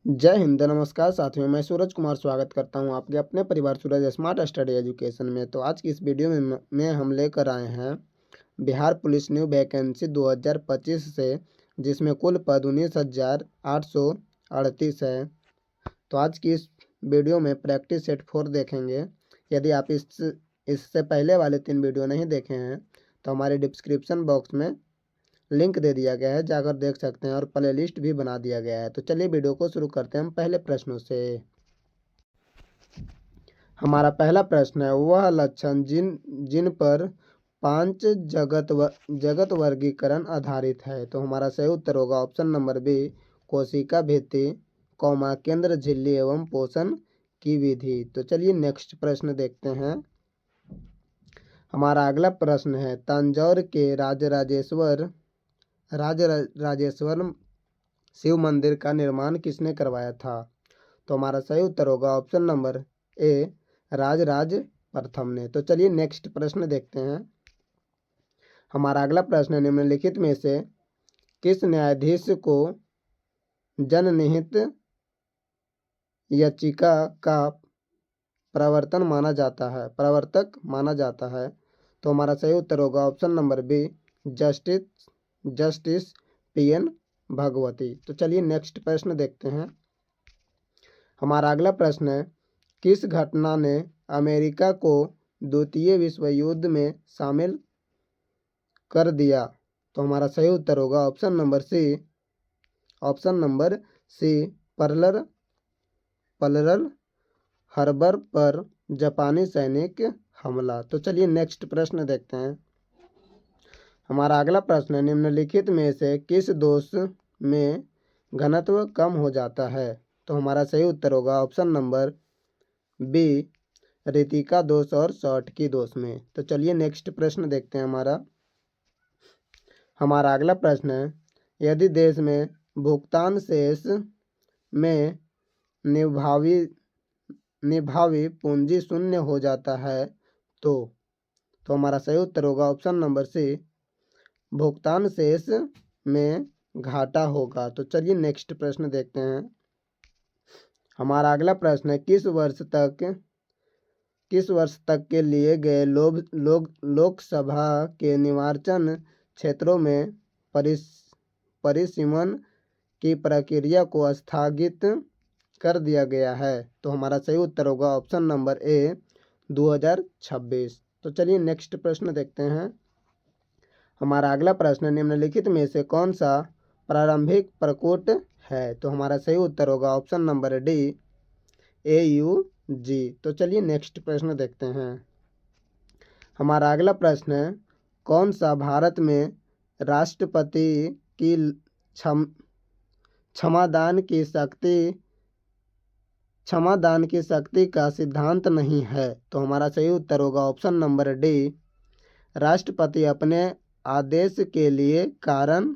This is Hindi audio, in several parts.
जय हिंद, नमस्कार साथियों। मैं सूरज कुमार स्वागत करता हूं आपके अपने परिवार सूरज स्मार्ट स्टडी एजुकेशन में। तो आज की इस वीडियो में हम लेकर आए हैं बिहार पुलिस न्यू वैकेंसी 2025 से, जिसमें कुल पद 19,838 है। तो आज की इस वीडियो में प्रैक्टिस सेट 4 देखेंगे। यदि आप इससे पहले वाले 3 वीडियो नहीं देखे हैं तो हमारे डिस्क्रिप्शन बॉक्स में लिंक दे दिया गया है, जाकर देख सकते हैं, और प्ले लिस्ट भी बना दिया गया है। तो चलिए वीडियो को शुरू करते हैं हम पहले प्रश्नों से। हमारा पहला प्रश्न है, वह लक्षण जिन जिन पर 5 जगत वर्गीकरण आधारित है। तो हमारा सही उत्तर होगा ऑप्शन नंबर बी, कोशिका भित्ति, कौमा केंद्र झिल्ली एवं पोषण की विधि। तो चलिए नेक्स्ट प्रश्न देखते हैं। हमारा अगला प्रश्न है, तंजौर के राजराजेश्वर शिव मंदिर का निर्माण किसने करवाया था। तो हमारा सही उत्तर होगा ऑप्शन नंबर ए, राजराज प्रथम ने। तो चलिए नेक्स्ट प्रश्न देखते हैं। हमारा अगला प्रश्न, निम्नलिखित में से किस न्यायाधीश को जनहित याचिका का प्रवर्तक माना जाता है। तो हमारा सही उत्तर होगा option number B, justice PN Bhagwati. तो चलिए नेक्स्ट प्रश्न देखते हैं। हमारा अगला प्रश्न है, किस घटना ने अमेरिका को द्वितीय विश्व युद्ध में शामिल कर दिया। तो हमारा सही उत्तर होगा option number C, Pearl Harbor पर जापानी सैनिक हमला। तो चलिए नेक्स्ट प्रश्न देखते हैं। हमारा अगला प्रश्न है, निम्नलिखित में से किस दोष में घनत्व कम हो जाता है। तो हमारा सही उत्तर होगा ऑप्शन नंबर बी, रितिका दोष और शॉर्टकी दोष में। तो चलिए नेक्स्ट प्रश्न देखते हैं। हमारा अगला प्रश्न है, यदि देश में भुगतान शेष में निभावी पूंजी शून्य हो जाता है तो हमारा सही उत्तर होगा ऑप्शन नंबर सी, भुगतान शेष में घाटा होगा। तो चलिए नेक्स्ट प्रश्न देखते हैं। हमारा अगला प्रश्न है, किस वर्ष तक के लिए गए लोकसभा के निर्वाचन क्षेत्रों में परिसीमन की प्रक्रिया को स्थगित कर दिया गया है। तो हमारा सही उत्तर होगा ऑप्शन नंबर ए, 2026। तो चलिए नेक्स्ट प्रश्न देखते हैं। हमारा अगला प्रश्न, निम्नलिखित में से कौन सा प्रारंभिक प्रकट है। तो हमारा सही उत्तर होगा ऑप्शन नंबर डी, AUG। तो चलिए नेक्स्ट प्रश्न देखते हैं। हमारा अगला प्रश्न है, कौन सा भारत में राष्ट्रपति की क्षमादान की शक्ति का सिद्धांत नहीं है। तो हमारा सही उत्तर होगा ऑप्शन नंबर डी, राष्ट्रपति अपने आदेश के लिए कारण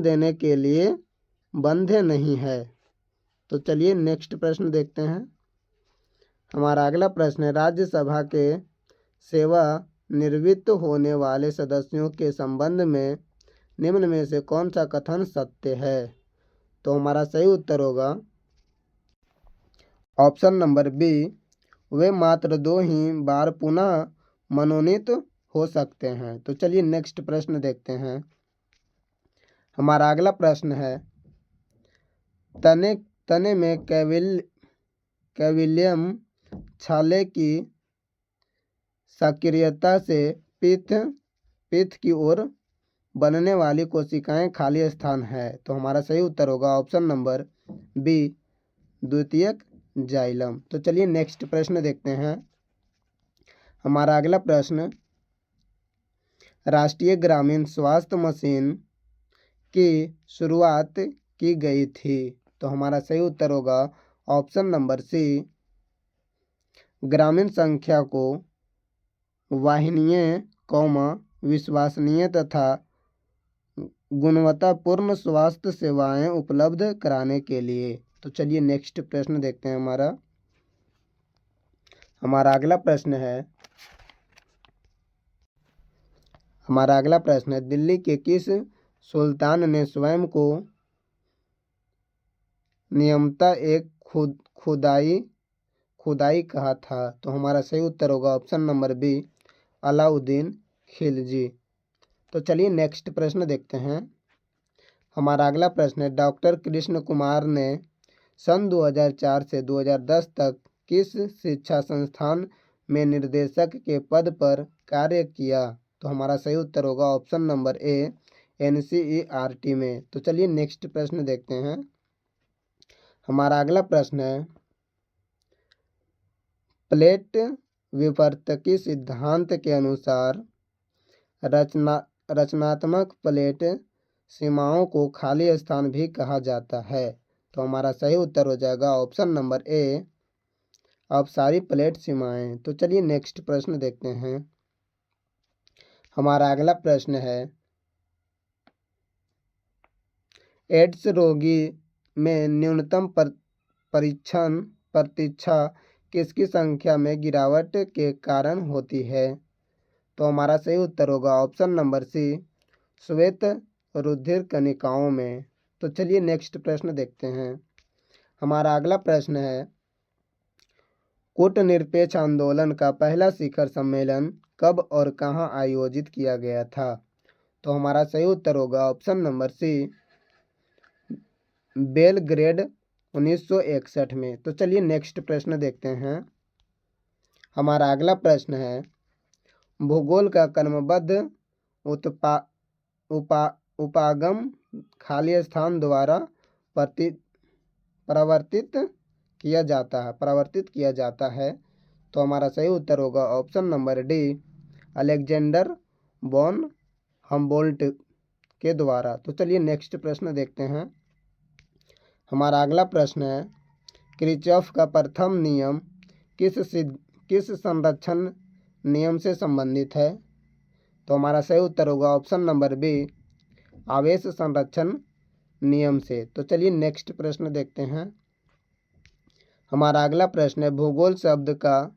देने के लिए बंधे नहीं है। तो चलिए नेक्स्ट प्रश्न देखते हैं। हमारा अगला प्रश्न है, राज्यसभा के सेवानिवृत्त होने वाले सदस्यों के संबंध में निम्न में से कौन सा कथन सत्य है। तो हमारा सही उत्तर होगा ऑप्शन नंबर बी, वे मात्र 2 ही बार पुनः मनोनीत हो सकते हैं। तो चलिए नेक्स्ट प्रश्न देखते हैं। हमारा अगला प्रश्न है, तने में कैविलियम छाले की सक्रियता से पित्त की ओर बनने वाली कोशिकाएं खाली स्थान है। तो हमारा सही उत्तर होगा ऑप्शन नंबर बी, द्वितीयक जाइलम। तो चलिए नेक्स्ट प्रश्न देखते हैं। हमारा अगला प्रश्न, राष्ट्रीय ग्रामीण स्वास्थ्य मिशन की शुरुआत की गई थी। तो हमारा सही उत्तर होगा ऑप्शन नंबर सी, ग्रामीण संख्या को वाहिनीय, विश्वसनीय तथा गुणवत्तापूर्ण स्वास्थ्य सेवाएं उपलब्ध कराने के लिए। तो चलिए नेक्स्ट प्रश्न देखते हैं। हमारा अगला प्रश्न है, दिल्ली के किस सुल्तान ने स्वयं को नियमता एक खुदाई कहा था। तो हमारा सही उत्तर होगा option number B, Alauddin Khilji. तो चलिए नेक्स्ट प्रश्न देखते हैं। हमारा अगला प्रश्न है, डॉक्टर कृष्ण कुमार ने सन 2004 से 2010 तक किस शिक्षा संस्थान में निर्देशक के पद पर कार्य किया? तो हमारा सही उत्तर होगा ऑप्शन नंबर ए, NCERT में। तो चलिए नेक्स्ट प्रश्न देखते हैं। हमारा अगला प्रश्न है, प्लेट विवर्तकी सिद्धांत के अनुसार रचनात्मक प्लेट सीमाओं को खाली स्थान भी कहा जाता है। तो हमारा सही उत्तर हो जाएगा ऑप्शन नंबर ए, अपसारी प्लेट सीमाएं। तो चलिए नेक्स्ट प्रश्न देखते हैं। हमारा अगला प्रश्न है, एड्स रोगी में न्यूनतम परीक्षण प्रतीक्षा किसकी संख्या में गिरावट के कारण होती है? तो हमारा सही उत्तर होगा ऑप्शन नंबर सी, श्वेत रुधिर कणिकाओं में। तो चलिए नेक्स्ट प्रश्न देखते हैं। हमारा अगला प्रश्न है, कूटनिरपेक्ष आंदोलन का पहला शिखर सम्मेलन कब और कहां आयोजित किया गया था? तो हमारा सही उत्तर होगा ऑप्शन नंबर सी, बेलग्रेड 1961 में। तो चलिए नेक्स्ट प्रश्न देखते हैं। हमारा अगला प्रश्न है, भूगोल का क्रमबद्ध उपागम खाली स्थान द्वारा परिवर्तित किया जाता है। तो हमारा सही उत्तर होगा option number D, Alexander von Humboldt के द्वारा। तो चलिए नेक्स्ट प्रश्न देखते हैं। हमारा अगला प्रश्न है, किरचॉफ का प्रथम नियम किस संरक्षण नियम से संबंधित है? तो हमारा सही उत्तर होगा ऑप्शन नंबर बी, आवेश संरक्षण नियम से। तो चलिए नेक्स्ट प्रश्न देखते हैं। हमारा अगला प्रश्न है, भूगोल शब्द का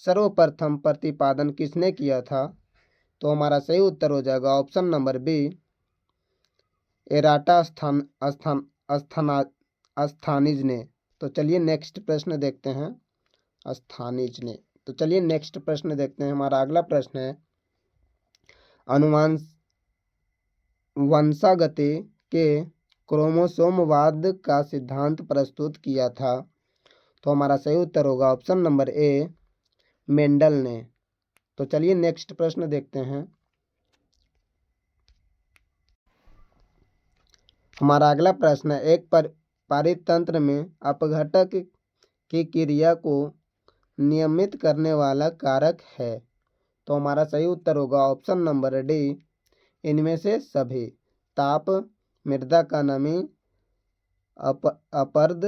सर्वप्रथम प्रतिपादन किसने किया था? तो हमारा सही उत्तर हो जाएगा ऑप्शन नंबर बी, अस्थानिज ने। तो चलिए नेक्स्ट प्रश्न देखते हैं। अस्थानिज ने। तो चलिए नेक्स्ट प्रश्न देखते हैं। हमारा अगला प्रश्न है, वंशागति के क्रोमोसोमवाद का सिद्धांत प्रस्तुत किया था? तो हमारा सही उत्तर होगा ऑप्शन नंबर ए, मेंडल ने। तो चलिए नेक्स्ट प्रश्न देखते हैं। हमारा अगला प्रश्न है, एक पारितंत्र में अपघटक की क्रिया को नियमित करने वाला कारक है? तो हमारा सही उत्तर होगा ऑप्शन नंबर डी, इनमें से सभी। ताप, मृदा का नमी, अपरद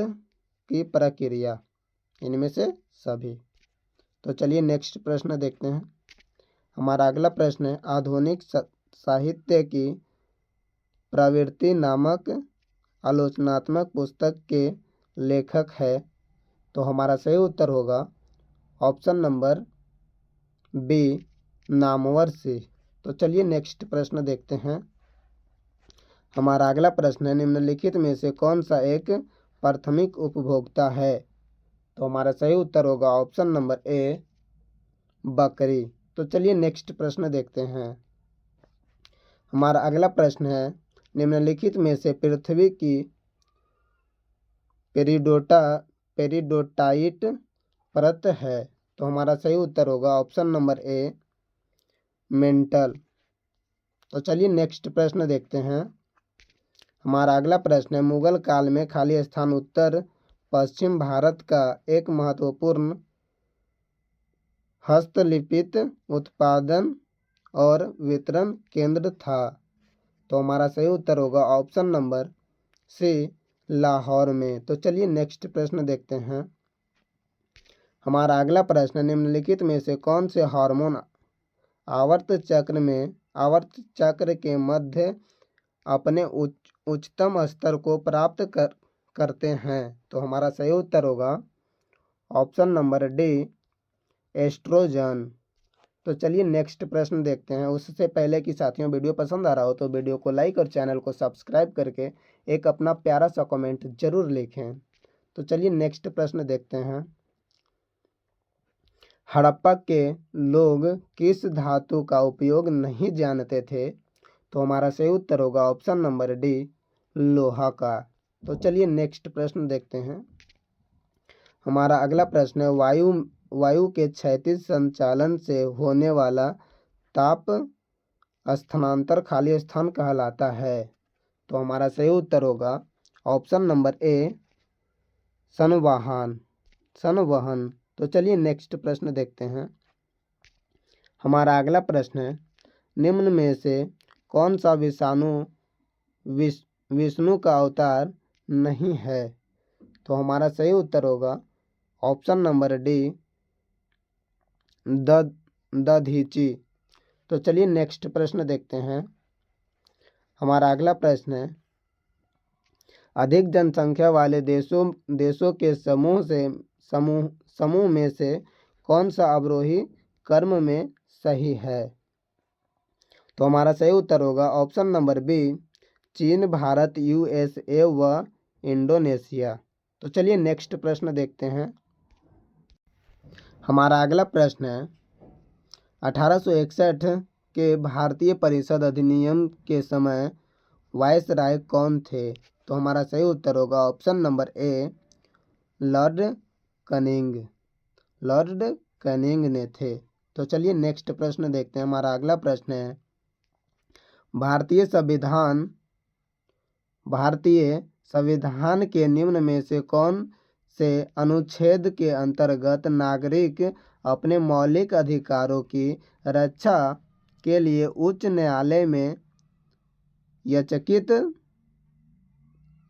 की प्रक्रिया, इनमें से सभी। तो चलिए नेक्स्ट प्रश्न देखते हैं। हमारा अगला प्रश्न है, आधुनिक साहित्य की प्रवृत्ति नामक आलोचनात्मक पुस्तक के लेखक है? तो हमारा सही उत्तर होगा option number B, Namvar Singh. तो चलिए नेक्स्ट प्रश्न देखते हैं। हमारा अगला प्रश्न है, निम्नलिखित में से कौन सा एक प्राथमिक उपभोक्ता है? तो हमारा सही उत्तर होगा ऑप्शन नंबर ए, बकरी। तो चलिए नेक्स्ट प्रश्न देखते हैं। हमारा अगला प्रश्न है, निम्नलिखित में से पृथ्वी की पेरिडोटाइट परत है? तो हमारा सही उत्तर होगा ऑप्शन नंबर ए, मेंटल। तो चलिए नेक्स्ट प्रश्न देखते हैं। हमारा अगला प्रश्न है, मुगल काल में खाली स्थान उत्तर पश्चिम भारत का एक महत्वपूर्ण हस्तलिखित उत्पादन और वितरण केंद्र था? तो हमारा सही उत्तर होगा ऑप्शन नंबर सी, लाहौर में। तो चलिए नेक्स्ट प्रश्न देखते हैं। हमारा अगला प्रश्न, निम्नलिखित में से कौन से हार्मोन आवर्त चक्र के मध्य अपने उच्चतम स्तर को प्राप्त करते हैं? तो हमारा सही उत्तर होगा ऑप्शन नंबर डी, एस्ट्रोजन। तो चलिए नेक्स्ट प्रश्न देखते हैं। उससे पहले कि साथियों वीडियो पसंद आ रहा हो तो वीडियो को लाइक और चैनल को सब्सक्राइब करके एक अपना प्यारा सा कमेंट जरूर लिखें। तो चलिए नेक्स्ट प्रश्न देखते हैं। हड़प्पा के लोग किस धातु का उपयोग नहीं जानते थे? तो हमारा सही उत्तर होगा ऑप्शन नंबर डी, लोहा का। तो चलिए नेक्स्ट प्रश्न देखते हैं। हमारा अगला प्रश्न है, वायु के क्षैतिज संचालन से होने वाला ताप स्थानांतर खाली स्थान कहलाता है। तो हमारा सही उत्तर होगा ऑप्शन नंबर ए, संवहन। संवहन। तो चलिए नेक्स्ट प्रश्न देखते हैं। हमारा अगला प्रश्न है, निम्न में से कौन सा विषाणु विष्णु का अवतार नहीं है? तो हमारा सही उत्तर होगा ऑप्शन नंबर डी, दधीची। तो चलिए नेक्स्ट प्रश्न देखते हैं। हमारा अगला प्रश्न है, अधिक जनसंख्या वाले देशों के समूह में से कौन सा अवरोही क्रम में सही है? तो हमारा सही उत्तर होगा ऑप्शन नंबर बी, चीन, भारत, यूएसए व इंडोनेशिया। तो चलिए नेक्स्ट प्रश्न देखते हैं। हमारा अगला प्रश्न है, 1861 के भारतीय परिषद अधिनियम के समय वायसराय कौन थे? तो हमारा सही उत्तर होगा option number A, Lord Canning. Lord Canning ने थे। तो चलिए नेक्स्ट प्रश्न देखते हैं। हमारा अगला प्रश्न है, भारतीय संविधान के निम्न में से कौन से अनुच्छेद के अंतर्गत नागरिक अपने मौलिक अधिकारों की रक्षा के लिए उच्च न्यायालय में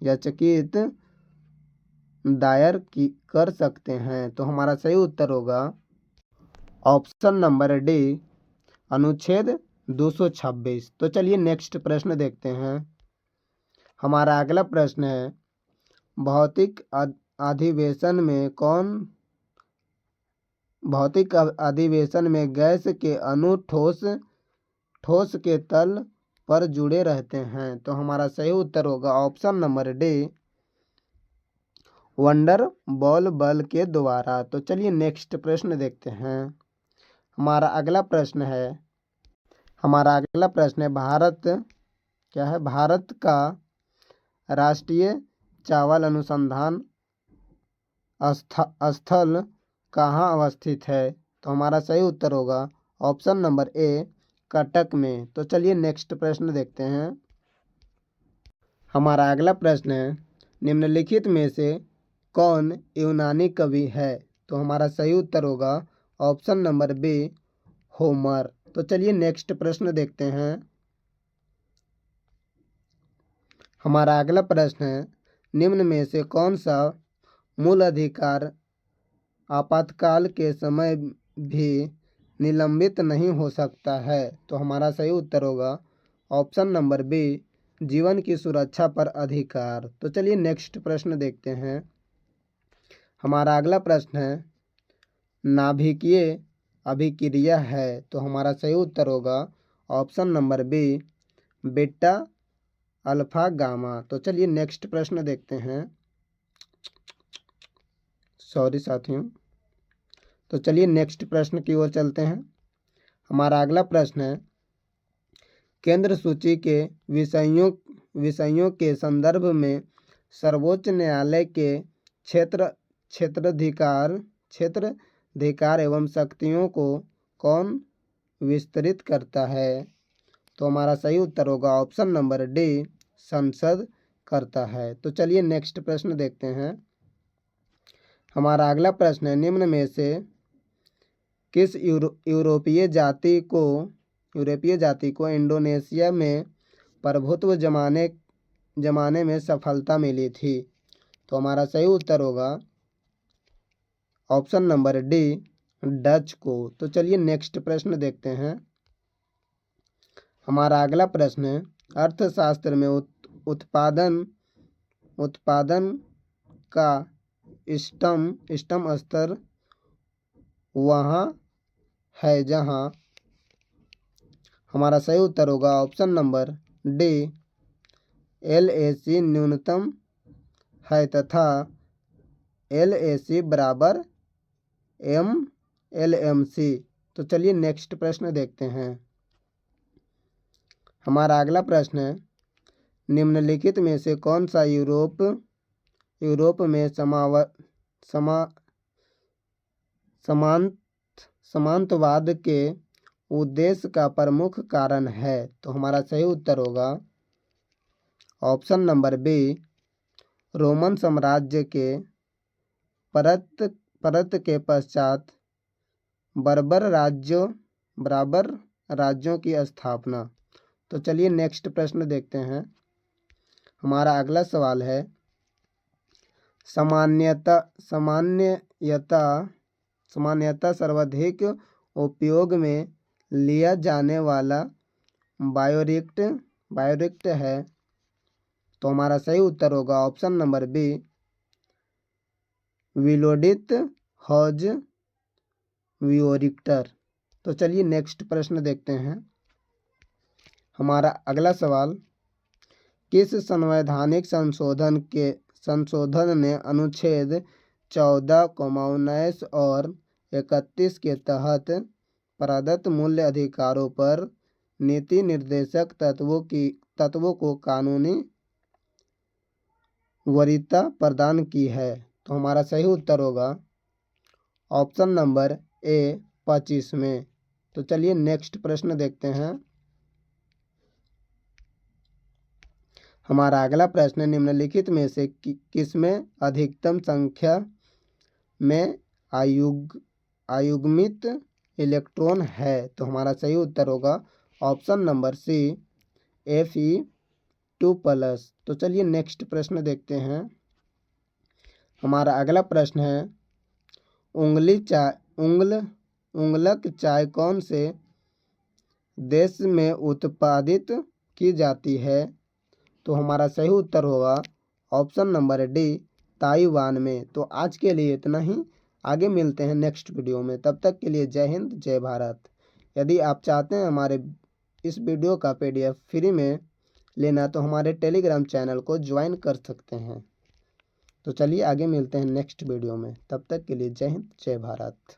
याचिका दायर कर सकते हैं? तो हमारा सही उत्तर होगा ऑप्शन नंबर डी, अनुच्छेद 226। तो चलिए नेक्स्ट प्रश्न देखते हैं। हमारा अगला प्रश्न है, भौतिक अधिवेशन में गैस के अणु ठोस के तल पर जुड़े रहते हैं। तो हमारा सही उत्तर होगा option number D, wonder ball बल के द्वारा। तो चलिए नेक्स्ट प्रश्न देखते हैं। हमारा अगला प्रश्न है, भारत का राष्ट्रीय चावल अनुसंधान स्थल कहाँ अवस्थित है? तो हमारा सही उत्तर होगा ऑप्शन नंबर ए, कटक में। तो चलिए नेक्स्ट प्रश्न देखते हैं। हमारा अगला प्रश्न है, निम्नलिखित में से कौन यूनानी कवि है? तो हमारा सही उत्तर होगा ऑप्शन नंबर बी, होमर। तो चलिए नेक्स्ट प्रश्न देखते हैं। हमारा अगला प्रश्न है, निम्न में से कौन सा मूल अधिकार आपातकाल के समय भी निलंबित नहीं हो सकता है? तो हमारा सही उत्तर होगा ऑप्शन नंबर बी, जीवन की सुरक्षा पर अधिकार। तो चलिए नेक्स्ट प्रश्न देखते हैं। हमारा अगला प्रश्न है, नाभिकीय अभिक्रिया है? तो हमारा सही उत्तर होगा option number B, beta alpha gamma. तो चलिए नेक्स्ट प्रश्न देखते हैं। सॉरी साथियों। तो चलिए नेक्स्ट प्रश्न की ओर चलते हैं। हमारा अगला प्रश्न है, केंद्र सूची के विषयों के संदर्भ में सर्वोच्च न्यायालय के क्षेत्राधिकार एवं शक्तियों को कौन विस्तृत करता है? तो हमारा सही उत्तर होगा ऑप्शन नंबर डी, संसद करता है। तो चलिए नेक्स्ट प्रश्न देखते हैं। हमारा अगला प्रश्न है, निम्न में से किस यूरोपीय जाति को इंडोनेशिया में प्रभुत्व जमाने में सफलता मिली थी? तो हमारा सही उत्तर होगा ऑप्शन नंबर डी, डच को। तो चलिए नेक्स्ट प्रश्न देखते हैं। हमारा अगला प्रश्न है, अर्थशास्त्र में उत्पादन का इष्टतम स्तर वहाँ है जहाँ? हमारा सही उत्तर होगा ऑप्शन नंबर डी, LAC न्यूनतम है तथा LAC बराबर MLMC। तो चलिए नेक्स्ट प्रश्न देखते हैं। हमारा अगला प्रश्न है, निम्नलिखित में से कौन सा यूरोप में समांतवाद के उद्देश्य का प्रमुख कारण है? तो हमारा सही उत्तर होगा ऑप्शन नंबर बी, रोमन साम्राज्य के परत के पश्चात बर्बर राज्यों की स्थापना। तो चलिए नेक्स्ट प्रश्न देखते हैं। हमारा अगला सवाल है, सामान्यतः सर्वाधिक उपयोग में लिया जाने वाला बायोरिएक्ट है? तो हमारा सही उत्तर होगा ऑप्शन नंबर बी, विलोडित हौज बायोरिएक्टर। तो चलिए नेक्स्ट प्रश्न देखते हैं। हमारा अगला सवाल, किस संवैधानिक संशोधन ने अनुच्छेद 14, 19 और 31 के तहत प्रदत्त मूल्य अधिकारों पर नीति निर्देशक तत्वों को कानूनी वरीयता प्रदान की है? तो हमारा सही उत्तर होगा ऑप्शन नंबर ए, 25 में। तो चलिए नेक्स्ट प्रश्न देखते हैं। हमारा अगला प्रश्न, निम्नलिखित में से किसमें अधिकतम संख्या में अयुग्मित इलेक्ट्रॉन है? तो हमारा सही उत्तर होगा ऑप्शन नंबर सी, Fe2+। तो चलिए नेक्स्ट प्रश्न देखते हैं। हमारा अगला प्रश्न है, उंगलक चाय कौन से देश में उत्पादित की जाती है? तो हमारा सही उत्तर होगा ऑप्शन नंबर डी, ताइवान में। तो आज के लिए इतना ही, आगे मिलते हैं नेक्स्ट वीडियो में। तब तक के लिए जय हिंद, जय भारत। यदि आप चाहते हैं हमारे इस वीडियो का PDF फ्री में लेना तो हमारे टेलीग्राम चैनल को ज्वाइन कर सकते हैं। तो चलिए आगे मिलते हैं नेक्स्ट वीडियो में। तब तक के लिए जय हिंद, जय भारत।